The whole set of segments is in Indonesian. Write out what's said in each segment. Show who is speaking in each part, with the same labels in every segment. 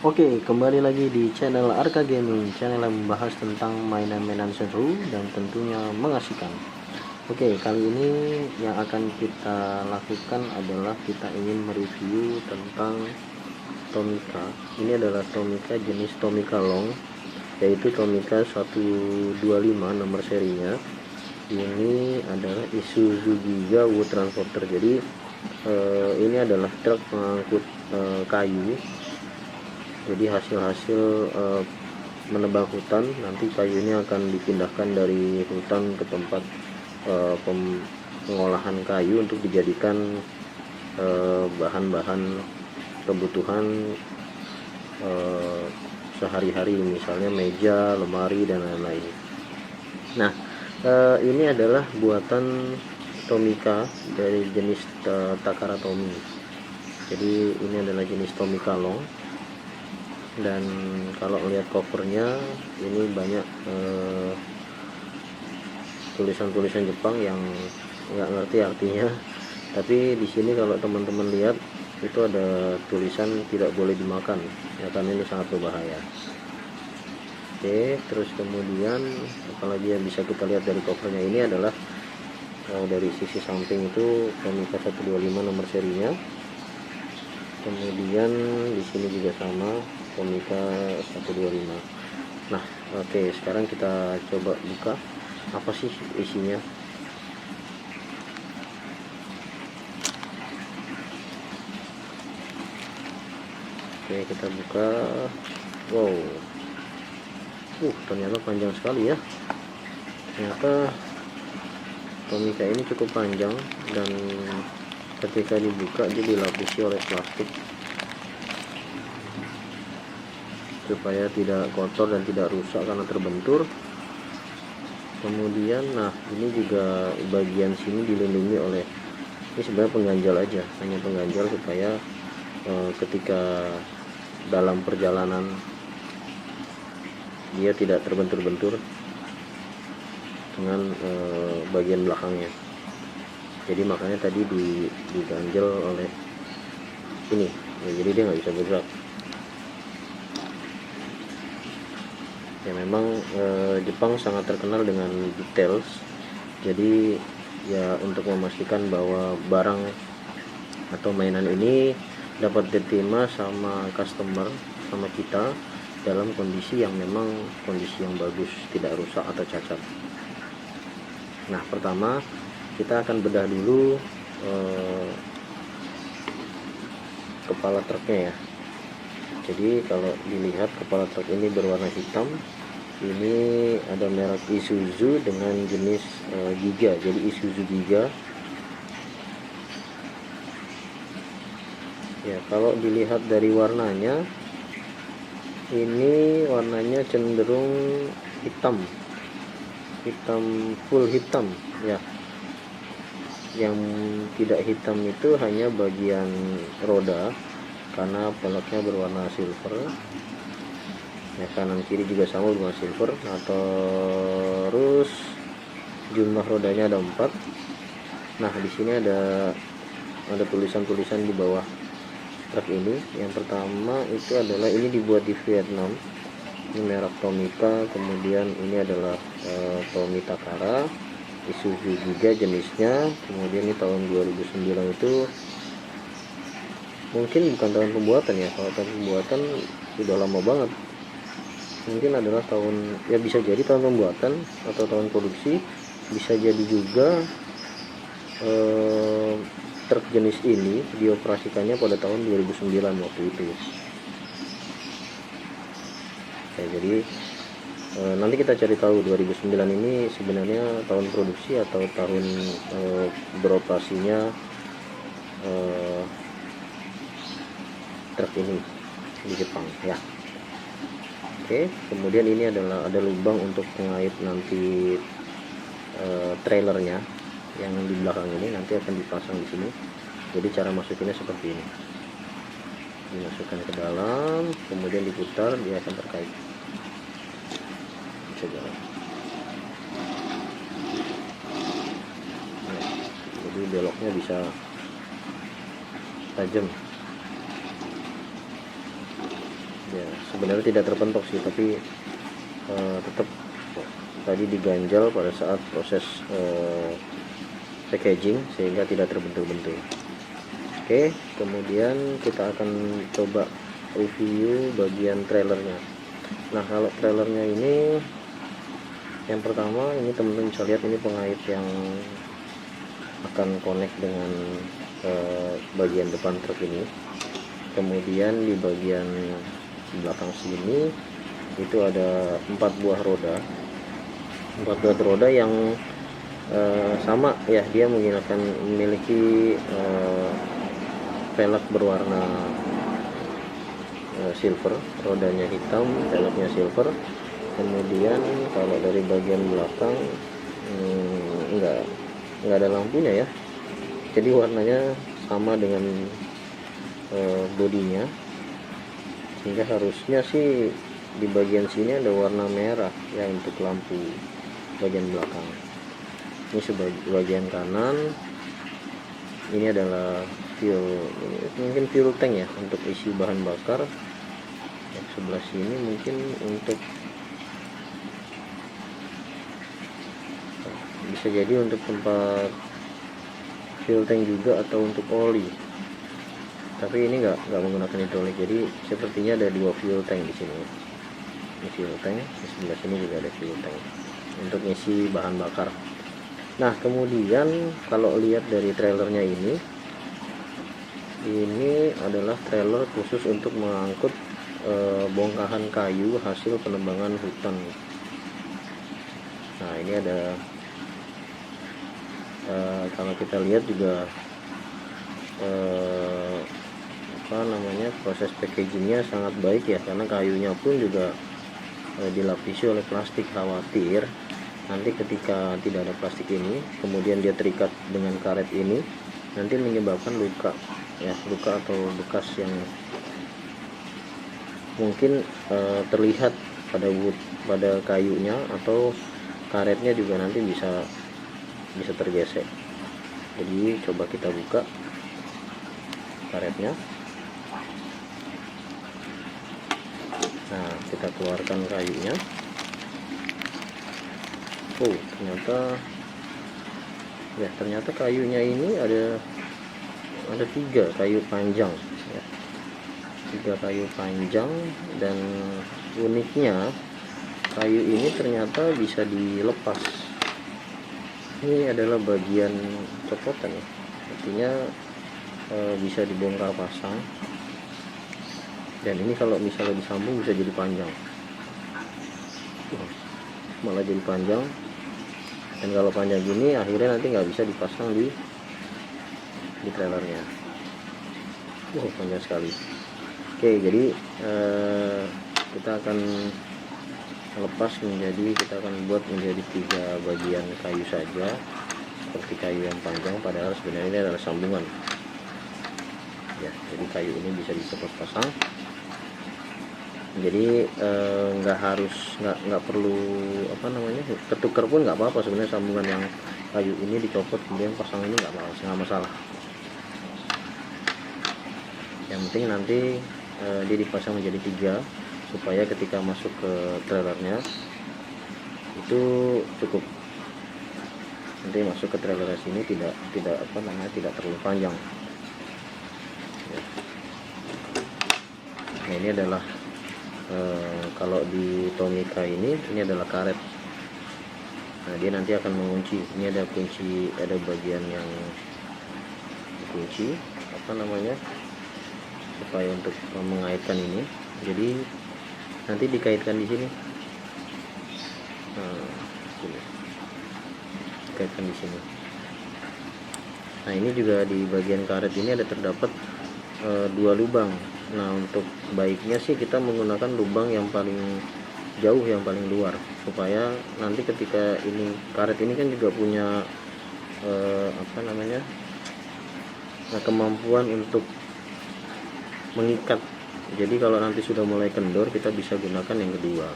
Speaker 1: Oke, kembali lagi di channel Arka Gaming, channel yang membahas tentang mainan-mainan seru dan tentunya mengasihkan. Oke, kali ini yang akan kita lakukan adalah kita ingin mereview tentang Tomica. Ini adalah Tomica jenis Tomica Long, yaitu Tomica 125 nomor serinya. Ini adalah Isuzu Giga Wood Transporter. Jadi ini adalah truk pengangkut kayu. Jadi hasil-hasil menebang hutan, nanti kayu ini akan dipindahkan dari hutan ke tempat pengolahan kayu untuk dijadikan bahan-bahan kebutuhan sehari-hari, misalnya meja, lemari, dan lain-lain. Nah, ini adalah buatan Tomica dari jenis Takara Tomy. Jadi ini adalah jenis Tomica Long, dan kalau lihat covernya ini banyak tulisan-tulisan Jepang yang nggak ngerti artinya, tapi di sini kalau teman-teman lihat itu ada tulisan tidak boleh dimakan ya, karena ini sangat berbahaya. Oke, terus kemudian apalagi yang bisa kita lihat dari covernya, ini adalah dari sisi samping itu Tomica 125 nomor serinya. Kemudian di sini juga sama Tomica 125. Nah, oke, sekarang kita coba buka apa sih isinya. Oke, kita buka. Wow, ternyata panjang sekali ya. Ternyata Tomica ini cukup panjang, dan ketika dibuka dia dilapisi oleh plastik supaya tidak kotor dan tidak rusak karena terbentur. Kemudian nah, ini juga bagian sini dilindungi oleh, ini sebenarnya pengganjal aja, hanya pengganjal supaya ketika dalam perjalanan dia tidak terbentur-bentur dengan bagian belakangnya. Jadi makanya tadi diganjel oleh ini ya, jadi dia nggak bisa bergerak ya. Memang Jepang sangat terkenal dengan details, jadi ya untuk memastikan bahwa barang atau mainan ini dapat diterima sama customer, sama kita dalam kondisi yang memang kondisi yang bagus, tidak rusak atau cacat. Nah, pertama kita akan bedah dulu kepala truknya ya. Jadi kalau dilihat kepala truk ini berwarna hitam. Ini ada merek Isuzu dengan jenis Giga, jadi Isuzu Giga ya. Kalau dilihat dari warnanya, ini warnanya cenderung hitam full hitam ya. Yang tidak hitam itu hanya bagian roda, karena peleknya berwarna silver ya, kanan kiri juga sama berwarna silver. Nah, terus jumlah rodanya ada 4. Nah, di sini ada tulisan-tulisan di bawah truk ini. Yang pertama itu adalah ini dibuat di Vietnam, ini merek Tomica. Kemudian ini adalah Tomy Takara Isuzu Giga jenisnya. Kemudian ini tahun 2009, itu mungkin bukan tahun pembuatan ya. Kalau tahun pembuatan sudah lama banget, mungkin adalah tahun, ya bisa jadi tahun pembuatan atau tahun produksi, bisa jadi juga truk jenis ini dioperasikannya pada tahun 2009 waktu itu ya. Jadi nanti kita cari tahu 2009 ini sebenarnya tahun produksi atau tahun beroperasinya truk ini di Jepang ya. Oke, kemudian ini adalah ada lubang untuk pengait nanti trailernya yang di belakang ini, nanti akan dipasang di sini. Jadi cara masukinnya seperti ini, dimasukkan ke dalam, kemudian diputar, dia akan terkait. Coba. Nah, jadi beloknya bisa tajam. Ya sebenarnya tidak terpentok sih, tapi tetap tadi diganjal pada saat proses packaging sehingga tidak terbentur-bentur. Oke, kemudian kita akan coba review bagian trailernya. Nah, kalau trailernya ini yang pertama, ini teman-teman bisa lihat ini pengait yang akan connect dengan bagian depan truk ini. Kemudian di bagian belakang sini itu ada 4 buah roda yang sama ya, dia memiliki velg berwarna silver, rodanya hitam, velgnya silver. Kemudian kalau dari bagian belakang enggak ada lampunya ya, jadi warnanya sama dengan bodinya, sehingga harusnya sih di bagian sini ada warna merah ya untuk lampu bagian belakang. Ini bagian kanan ini adalah mungkin fuel tank ya, untuk isi bahan bakar. Yang sebelah sini mungkin untuk bisa jadi untuk tempat fuel tank juga, atau untuk oli. Tapi ini nggak menggunakan hidrolik, jadi sepertinya ada 2 fuel tank di sini. Ini fuel tank, di sebelah sini juga ada fuel tank untuk isi bahan bakar. Nah, kemudian kalau lihat dari trailernya ini adalah trailer khusus untuk mengangkut bongkahan kayu hasil penebangan hutan. Nah, ini ada kalau kita lihat juga proses packagingnya sangat baik ya, karena kayunya pun juga dilapisi oleh plastik. Khawatir nanti ketika tidak ada plastik ini, kemudian dia terikat dengan karet ini, nanti menyebabkan luka atau bekas yang mungkin terlihat pada kayunya, atau karetnya juga nanti bisa tergesek. Jadi coba kita buka karetnya. Nah, kita keluarkan kayunya. Ternyata kayunya ini ada 3 kayu panjang ya. 3 kayu panjang, dan uniknya kayu ini ternyata bisa dilepas. Ini adalah bagian copotan ya, artinya bisa dibongkar pasang, dan ini kalau misalnya disambung bisa jadi panjang, malah jadi panjang. Dan kalau panjang gini akhirnya nanti nggak bisa dipasang di trailernya. Panjang sekali. Oke, jadi kita akan kita akan buat menjadi 3 bagian kayu saja, seperti kayu yang panjang, padahal sebenarnya ini adalah sambungan ya. Jadi kayu ini bisa dicopot pasang, jadi nggak perlu ketukar pun nggak apa-apa sebenarnya. Sambungan yang kayu ini dicopot kemudian pasang ini nggak masalah. Yang penting nanti dia dipasang menjadi 3, supaya ketika masuk ke trailernya itu cukup. Nanti masuk ke trailer sini tidak terlalu panjang ya. Nah, ini adalah kalau di Tomica ini adalah karet. Nah, dia nanti akan mengunci. Ini ada kunci, ada bagian yang dikunci supaya untuk mengaitkan ini. Jadi nanti dikaitkan di sini. Dikaitkan di sini. Nah, ini juga di bagian karet ini ada terdapat 2 lubang. Nah, untuk baiknya sih kita menggunakan lubang yang paling jauh, yang paling luar, supaya nanti ketika ini karet ini kan juga punya kemampuan untuk mengikat. Jadi kalau nanti sudah mulai kendor, kita bisa gunakan yang kedua.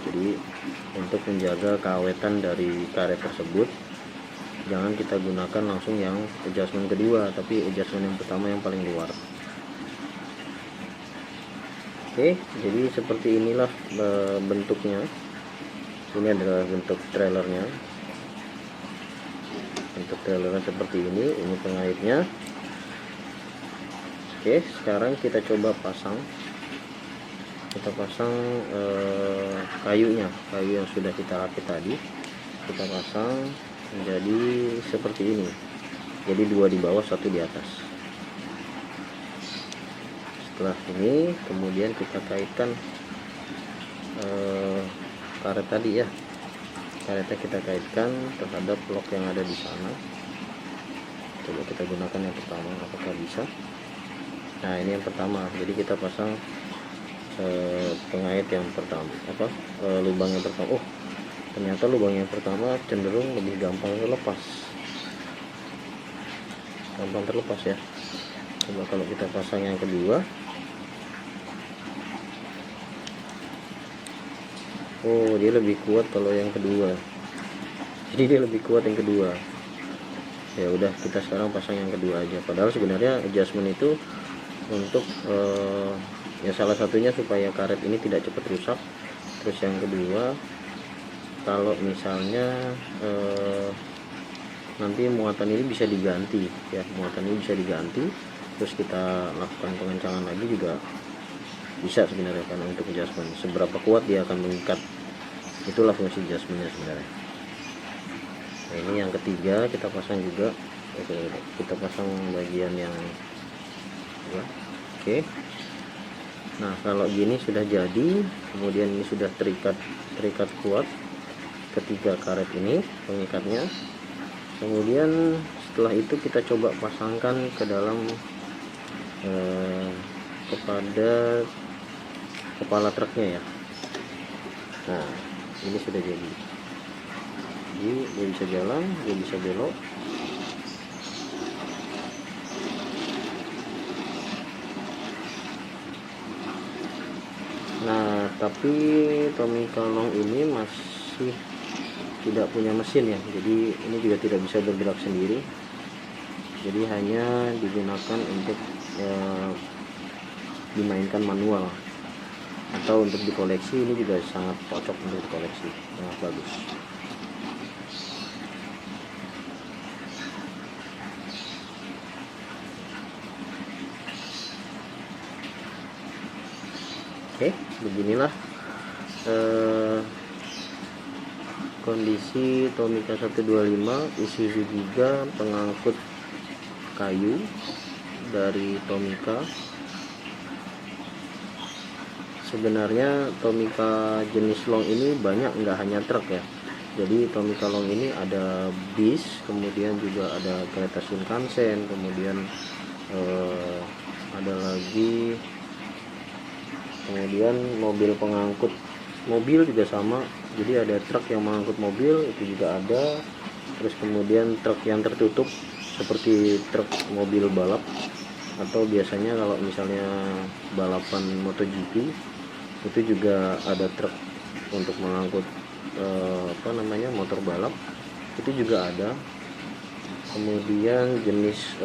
Speaker 1: Jadi untuk menjaga keawetan dari karet tersebut, jangan kita gunakan langsung yang adjustment kedua, tapi adjustment yang pertama yang paling luar. Oke, jadi seperti inilah bentuknya. Ini adalah bentuk trailernya. Bentuk trailernya seperti ini pengaitnya. Oke, sekarang kita coba pasang. Kita pasang kayunya, kayu yang sudah kita rakit tadi. Kita pasang menjadi seperti ini. Jadi dua di bawah, satu di atas. Setelah ini kemudian kita kaitkan karet tadi ya, karetnya kita kaitkan terhadap blok yang ada di sana. Coba kita gunakan yang pertama, apakah bisa? Nah, ini yang pertama. Jadi kita pasang pengait yang pertama, lubang yang pertama. Oh, ternyata lubang yang pertama cenderung lebih gampang terlepas, ya. Coba kalau kita pasang yang kedua. Oh, dia lebih kuat kalau yang kedua. Jadi dia lebih kuat yang kedua. Ya udah, kita sekarang pasang yang kedua aja. Padahal sebenarnya adjustment itu untuk ya salah satunya supaya karet ini tidak cepat rusak. Terus yang kedua, kalau misalnya nanti muatan ini bisa diganti ya, terus kita lakukan pengencangan lagi juga bisa sebenarnya, kan untuk adjustment seberapa kuat dia akan mengikat. Itulah fungsi adjustmentnya sebenarnya. Nah, ini yang ketiga kita pasang juga. Oke, kita pasang bagian yang ya. Oke, nah kalau gini sudah jadi, kemudian ini sudah terikat kuat ketiga karet ini pengikatnya. Kemudian setelah itu kita coba pasangkan ke dalam kepada kepala truknya ya. Nah, ini sudah jadi dia bisa jalan, dia bisa belok. Nah, tapi Tomica Long ini masih tidak punya mesin ya, jadi ini juga tidak bisa bergerak sendiri, jadi hanya digunakan untuk dimainkan manual atau untuk dikoleksi. Ini juga sangat cocok untuk dikoleksi, sangat bagus. Oke, beginilah kondisi Tomica 125 Isuzu Giga pengangkut kayu dari Tomica. Sebenarnya Tomica jenis long ini banyak, nggak hanya truk ya. Jadi Tomica long ini ada bis, kemudian juga ada kereta Shinkansen, kemudian ada lagi mobil pengangkut mobil juga sama. Jadi ada truk yang mengangkut mobil, itu juga ada. Terus kemudian truk yang tertutup seperti truk mobil balap, atau biasanya kalau misalnya balapan MotoGP itu juga ada truk untuk mengangkut motor balap, itu juga ada. Kemudian jenis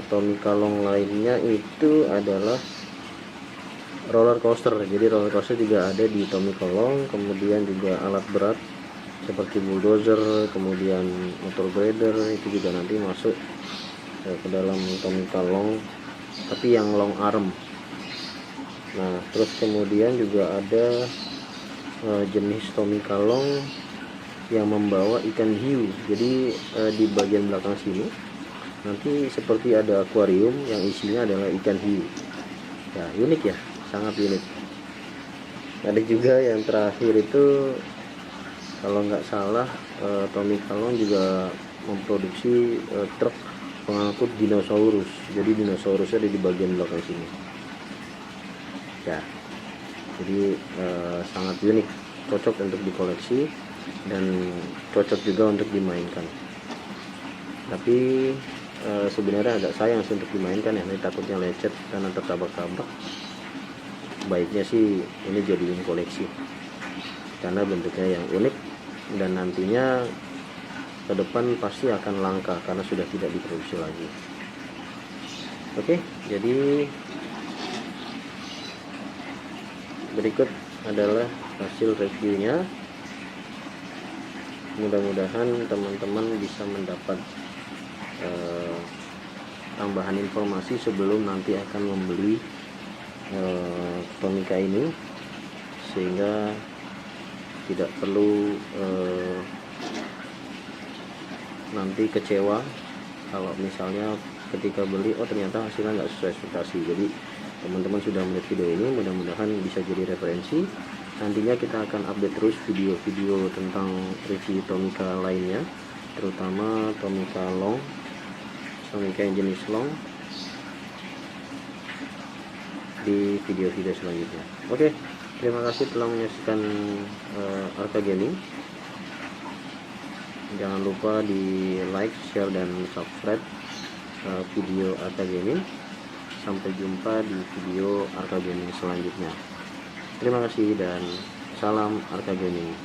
Speaker 1: Tomica long lainnya itu adalah roller coaster. Jadi roller coaster juga ada di Tomica long. Kemudian juga alat berat seperti bulldozer, kemudian motor grader, itu juga nanti masuk ke dalam Tomica long, tapi yang long arm. Nah, terus kemudian juga ada jenis Tomica long yang membawa ikan hiu. Jadi di bagian belakang sini nanti seperti ada akuarium yang isinya adalah ikan hiu. Ya, unik ya, sangat unik. Ada juga yang terakhir itu, kalau nggak salah Tomica long juga memproduksi truk pengangkut dinosaurus. Jadi dinosaurusnya ada di bagian belakang sini ya. Jadi sangat unik, cocok untuk dikoleksi dan cocok juga untuk dimainkan. Tapi sebenarnya agak sayang sih untuk dimainkan ya, nanti takutnya lecet karena tertabak-tabak. Baiknya sih ini jadiin koleksi karena bentuknya yang unik dan nantinya ke depan pasti akan langka karena sudah tidak diproduksi lagi. Oke, jadi berikut adalah hasil reviewnya. Mudah-mudahan teman-teman bisa mendapat tambahan informasi sebelum nanti akan membeli Tomica ini, sehingga tidak perlu nanti kecewa kalau misalnya ketika beli ternyata hasilnya nggak sesuai ekspektasi. Jadi teman-teman sudah melihat video ini, mudah-mudahan bisa jadi referensi. Nantinya kita akan update terus video-video tentang review Tomica lainnya, terutama Tomica long, Tomica yang jenis long, di video-video selanjutnya. Oke, terima kasih telah menyaksikan Arka Gaming. Jangan lupa di like, share, dan subscribe video Arka Gaming. Sampai jumpa di video Arka Gaming selanjutnya. Terima kasih dan salam Arka Gaming.